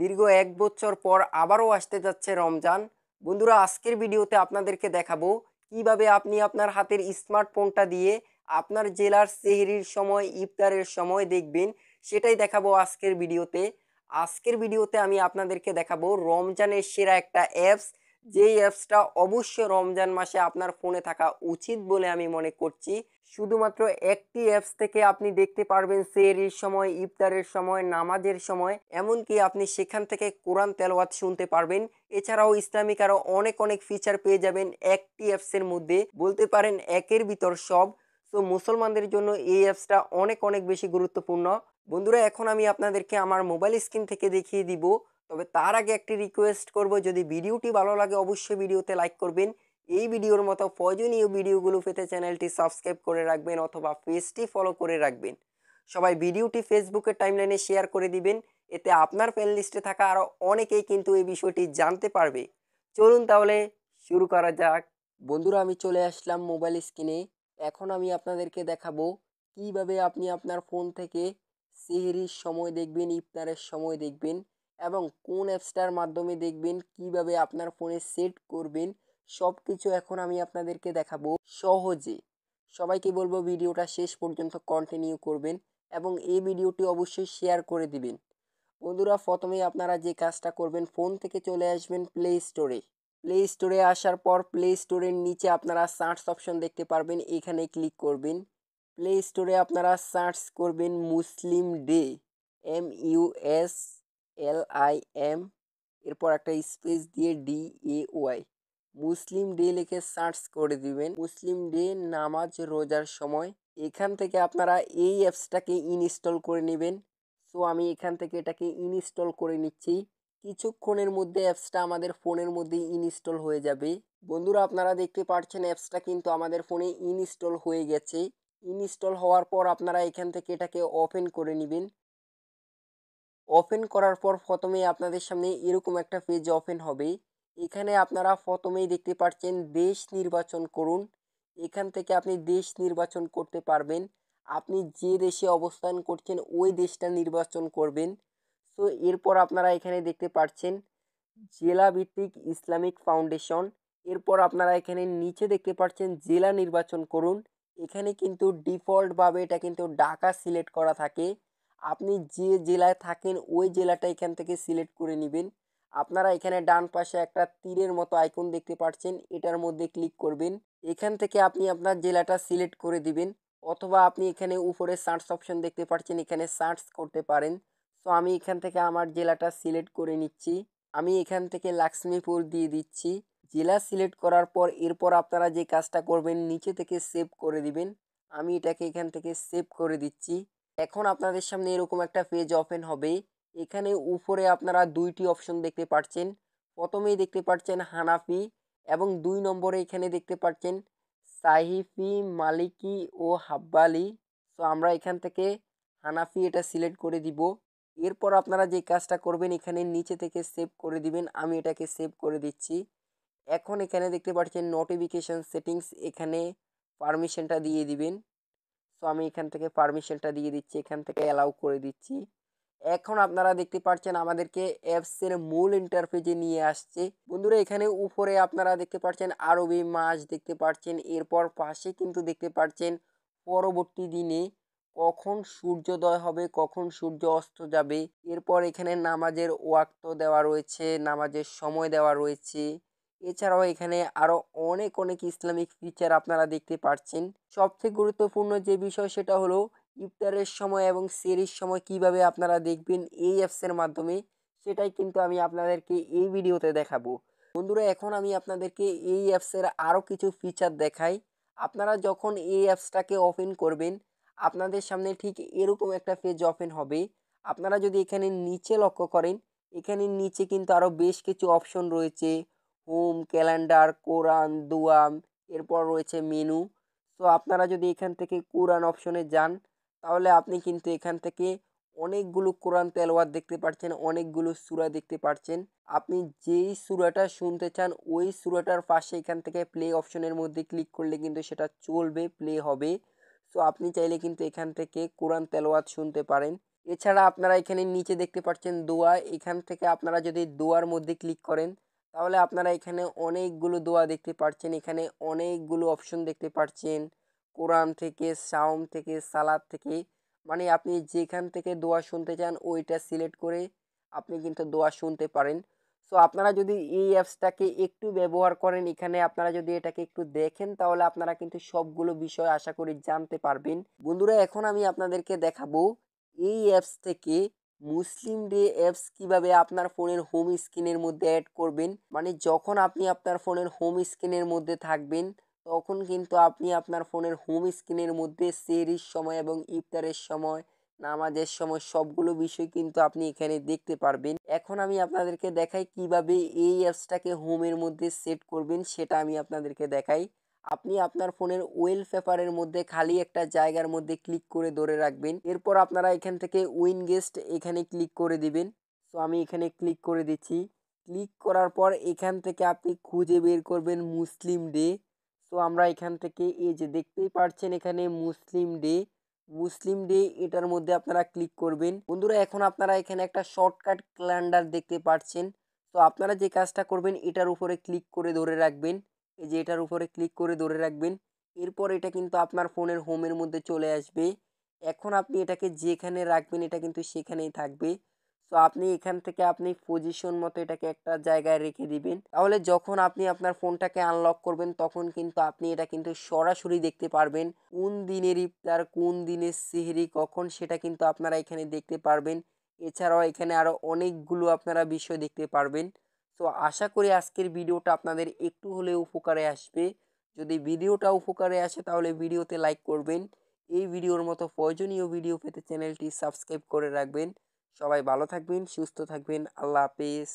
দীর্ঘ ১ বছর পর আবারও আসতে যাচ্ছে রমজান। বন্ধুরা, আজকের ভিডিওতে আপনাদেরকে দেখাবো কিভাবে আপনি আপনার হাতের স্মার্টফোনটা দিয়ে আপনার জেলার সেহরির সময়, ইফতারের সময় দেখবেন, সেটাই দেখাবো আজকের ভিডিওতে। আজকের ভিডিওতে আমি আপনাদেরকে দেখাবো রমজানের সেরা একটা অ্যাপস, যেই অ্যাপসটা অবশ্যই রমজান মাসে আপনার ফোনে থাকা উচিত বলে আমি মনে করছি। শুধুমাত্র একটি অ্যাপস থেকে আপনি দেখতে পারবেন সেহরির সময়, ইফতারের সময়, নামাজের সময়, এমনকি আপনি সেখান থেকে কোরআন তেলাওয়াত শুনতে পারবেন। এছাড়াও ইসলামিক আরো অনেক অনেক ফিচার পেয়ে যাবেন একটি অ্যাপসের মধ্যে, বলতে পারেন একের ভিতর সব। তো মুসলমানদের জন্য এই অ্যাপসটা অনেক অনেক বেশি গুরুত্বপূর্ণ। বন্ধুরা, এখন আমি আপনাদেরকে আমার মোবাইল স্ক্রিন থেকে দেখিয়ে দিব। তবে তার আগে একটি রিকোয়েস্ট করব, যদি ভিডিওটি ভালো লাগে অবশ্যই ভিডিওতে লাইক করবেন। এই ভিডিওর মতো প্রয়োজনীয় ভিডিওগুলো পেতে চ্যানেলটি সাবস্ক্রাইব করে রাখবেন অথবা পেজটি ফলো করে রাখবেন। সবাই ভিডিওটি ফেসবুকের টাইমলাইনে শেয়ার করে দিবেন, এতে আপনার ফ্রেন্ড লিস্টে থাকা আরও অনেকেই কিন্তু এই বিষয়টি জানতে পারবে। চলুন তাহলে শুরু করা যাক। বন্ধুরা, আমি চলে আসলাম মোবাইল স্ক্রিনে। এখন আমি আপনাদেরকে দেখাবো কিভাবে আপনি আপনার ফোন থেকে সেহরির সময় দেখবেন, ইফতারের সময় দেখবেন, এবং কোন অ্যাপসটার মাধ্যমে দেখবেন, কিভাবে আপনার ফোনে সেট করবেন, সব কিছু এখন আমি আপনাদেরকে দেখাবো সহজে। সবাইকে বলবো ভিডিওটা শেষ পর্যন্ত কন্টিনিউ করবেন এবং এই ভিডিওটি অবশ্যই শেয়ার করে দিবেন। বন্ধুরা, প্রথমেই আপনারা যে কাজটা করবেন, ফোন থেকে চলে আসবেন প্লে স্টোরে। প্লে স্টোরে আসার পর প্লে স্টোরের নিচে আপনারা সার্চ অপশন দেখতে পারবেন, এখানে ক্লিক করবেন। প্লে স্টোরে আপনারা সার্চ করবেন মুসলিম ডে, MUSLIM, এরপর একটা স্পেস দিয়ে DAY, মুসলিম ডে লিখে সার্চ করে দিবেন। মুসলিম ডে নামাজ রোজার সময়, এখান থেকে আপনারা এই অ্যাপসটাকে ইনস্টল করে নেবেন। সো আমি এখান থেকে এটাকে ইনস্টল করে নিচ্ছি। কিছুক্ষণের মধ্যে অ্যাপসটা আমাদের ফোনের মধ্যে ইনস্টল হয়ে যাবে। বন্ধুরা, আপনারা দেখতে পাচ্ছেন অ্যাপসটা কিন্তু আমাদের ফোনে ইনস্টল হয়ে গেছে। ইনস্টল হওয়ার পর আপনারা এখান থেকে এটাকে ওপেন করে নেবেন। ওপেন করার পর প্রথমেই আপনাদের সামনে এরকম একটা পেজ ওপেন হবে। এখানে আপনারা প্রথমেই দেখতে পাচ্ছেন দেশ নির্বাচন করুন। এখান থেকে আপনি দেশ নির্বাচন করতে পারবেন। আপনি যে দেশে অবস্থান করছেন ওই দেশটা নির্বাচন করবেন। তো এরপর আপনারা এখানে দেখতে পাচ্ছেন জেলা ভিত্তিক ইসলামিক ফাউন্ডেশন। এরপর আপনারা এখানে নিচে দেখতে পাচ্ছেন জেলা নির্বাচন করুন। এখানে কিন্তু ডিফল্টভাবে এটা কিন্তু ঢাকা সিলেক্ট করা থাকে। আপনি যে জেলায় থাকেন ওই জেলাটা এখান থেকে সিলেক্ট করে নেবেন। আপনারা এখানে ডান পাশে একটা তীরের মতো আইকন দেখতে পাচ্ছেন, এটার মধ্যে ক্লিক করবেন। এখান থেকে আপনি আপনার জেলাটা সিলেক্ট করে দিবেন, অথবা আপনি এখানে উপরে সার্চ অপশন দেখতে পাচ্ছেন, এখানে সার্চ করতে পারেন। তো আমি এখান থেকে আমার জেলাটা সিলেক্ট করে নিচ্ছি। আমি এখান থেকে লক্ষ্মীপুর দিয়ে দিচ্ছি। জেলা সিলেক্ট করার পর এরপর আপনারা যে কাজটা করবেন, নিচে থেকে সেভ করে দিবেন। আমি এটাকে এখান থেকে সেভ করে দিচ্ছি। এখন আপনাদের সামনে এরকম একটা পেজ ওপেন হবে। এখানে উপরে আপনারা দুইটি অপশন দেখতে পাচ্ছেন। প্রথমেই দেখতে পাচ্ছেন হানাফি, এবং ২ নম্বরে এখানে দেখতে পাচ্ছেন সাহিফি, মালিকি ও হাব্বালি। তো আমরা এখান থেকে হানাফি এটা সিলেক্ট করে দিব। এরপর আপনারা যে কাজটা করবেন, এখানে নিচে থেকে সেভ করে দিবেন। আমি এটাকে সেভ করে দিচ্ছি। এখন এখানে দেখতে পাচ্ছেন নোটিফিকেশন সেটিংস, এখানে পারমিশনটা দিয়ে দিবেন। সো আমি এখান থেকে পারমিশনটা দিয়ে দিচ্ছি, এখান থেকে অ্যালাউ করে দিচ্ছি। এখন আপনারা দেখতে পাচ্ছেন আমাদেরকে অ্যাপসের মূল ইন্টারফেসে নিয়ে আসছে। বন্ধুরা, এখানে উপরে আপনারা দেখতে পাচ্ছেন আরবি মাস দেখতে পাচ্ছেন। এরপর পাশে কিন্তু দেখতে পাচ্ছেন পরবর্তী দিনে কখন সূর্যোদয় হবে, কখন সূর্য অস্ত যাবে। এরপর এখানে নামাজের ওয়াক্ত দেওয়া রয়েছে, নামাজের সময় দেওয়া রয়েছে। এছাড়াও এখানে আরো অনেক অনেক ইসলামিক ফিচার আপনারা দেখতে পাচ্ছেন। সবচেয়ে গুরুত্বপূর্ণ যে বিষয় সেটা হলো ইফতারের সময় এবং সেহরির সময় কিভাবে আপনারা দেখবেন এই অ্যাপসের মাধ্যমে, সেটাই কিন্তু আমি আপনাদেরকে এই ভিডিওতে দেখাবো। বন্ধুরা, এখন আমি আপনাদেরকে এই অ্যাপসের আরও কিছু ফিচার দেখাই। আপনারা যখন এই অ্যাপসটাকে ওপেন করবেন, আপনাদের সামনে ঠিক এরকম একটা পেজ ওপেন হবে। আপনারা যদি এখানে নিচে লক্ষ্য করেন, এখানে নিচে কিন্তু আরও বেশ কিছু অপশন রয়েছে, হোম, ক্যালেন্ডার, কোরআন, দোয়াম, এরপর রয়েছে মেনু। তো আপনারা যদি এখান থেকে কোরআন অপশনে যান, তাহলে আপনি কিন্তু এখান থেকে অনেকগুলো কোরআন তেলাওয়াত দেখতে পাচ্ছেন, অনেকগুলো সূরা দেখতে পাচ্ছেন। আপনি যেই সূরাটা শুনতে চান ওই সূরাটার পাশে এখান থেকে প্লে অপশনের মধ্যে ক্লিক করলে কিন্তু সেটা চলবে, প্লে হবে। সো আপনি চাইলে কিন্তু এখান থেকে কোরআন তেলাওয়াত শুনতে পারেন। এছাড়া আপনারা এখানে নিচে দেখতে পাচ্ছেন দোয়া, এখান থেকে আপনারা যদি দোয়ার মধ্যে ক্লিক করেন তাহলে আপনারা এখানে অনেকগুলো দোয়া দেখতে পাচ্ছেন, এখানে অনেকগুলো অপশন দেখতে পাচ্ছেন, কোরআন থেকে, সাওম থেকে, সালাদ থেকে, মানে আপনি যেখান থেকে দোয়া শুনতে চান ওইটা সিলেক্ট করে আপনি কিন্তু দোয়া শুনতে পারেন। সো আপনারা যদি এই অ্যাপসটাকে একটু ব্যবহার করেন, এখানে আপনারা যদি এটাকে একটু দেখেন তাহলে আপনারা কিন্তু সবগুলো বিষয় আশা করি জানতে পারবেন। বন্ধুরা এখন আমি আপনাদেরকে দেখাবো এই অ্যাপস থেকে মুসলিম ডে অ্যাপস কিভাবে আপনার ফোনের হোম স্ক্রিনের মধ্যে অ্যাড করবেন। মানে যখন আপনি আপনার ফোনের হোম স্ক্রিনের মধ্যে থাকবেন তখন কিন্তু আপনি আপনার ফোনের হোম স্ক্রিনের মধ্যে সেহরির সময় এবং ইফতারের সময়, নামাজের সময় সবগুলো বিষয় কিন্তু আপনি এখানে দেখতে পারবেন। এখন আমি আপনাদেরকে দেখাই কিভাবে এই অ্যাপসটাকে হোমের মধ্যে সেট করবেন, সেটা আমি আপনাদেরকে দেখাই। আপনি আপনার ফোনের ওয়েলপেপারের মধ্যে খালি একটা জায়গার মধ্যে ক্লিক করে ধরে রাখবেন। এরপর আপনারা এখান থেকে উইনগেস্ট এখানে ক্লিক করে দিবেন। সো আমি এখানে ক্লিক করে দিচ্ছি। ক্লিক করার পর এখান থেকে আপনি খুঁজে বের করবেন মুসলিম ডে। সো আমরা এখান থেকে এই যে দেখতেই পাচ্ছেন এখানে মুসলিম ডে এটার মধ্যে আপনারা ক্লিক করবেন। বন্ধুরা এখন আপনারা এখানে একটা শর্টকাট ক্যালেন্ডার দেখতে পাচ্ছেন। তো আপনারা যে কাজটা করবেন এটার উপরে ক্লিক করে ধরে রাখবেন, এই যে এটার উপরে ক্লিক করে ধরে রাখবেন। এরপর এটা কিন্তু আপনার ফোনের হোমের মধ্যে চলে আসবে। এখন আপনি এটাকে যেখানে রাখবেন এটা কিন্তু সেখানেই থাকবে। সো আপনি এখান থেকে আপনি পজিশন মতো এটাকে একটা জায়গায় রেখে দিবেন, তাহলে যখন আপনি আপনার ফোনটাকে আনলক করবেন তখন কিন্তু আপনি এটা কিন্তু সরাসরি দেখতে পারবেন কোন দিনের ইফতার, কোন দিনের সেহরি কখন, সেটা কিন্তু আপনারা এখানে দেখতে পারবেন। এছাড়াও এখানে আরও অনেকগুলো আপনারা বিষয় দেখতে পারবেন। তো আশা করি আজকের ভিডিওটা আপনাদের একটু হলেও উপকারে আসবে। যদি ভিডিওটা উপকারে আসে তাহলে ভিডিওতে লাইক করবেন। এই ভিডিওর মতো প্রয়োজনীয় ভিডিও পেতে চ্যানেলটি সাবস্ক্রাইব করে রাখবেন। সবাই ভালো থাকবেন, সুস্থ থাকবেন। আল্লাহ হাফেজ।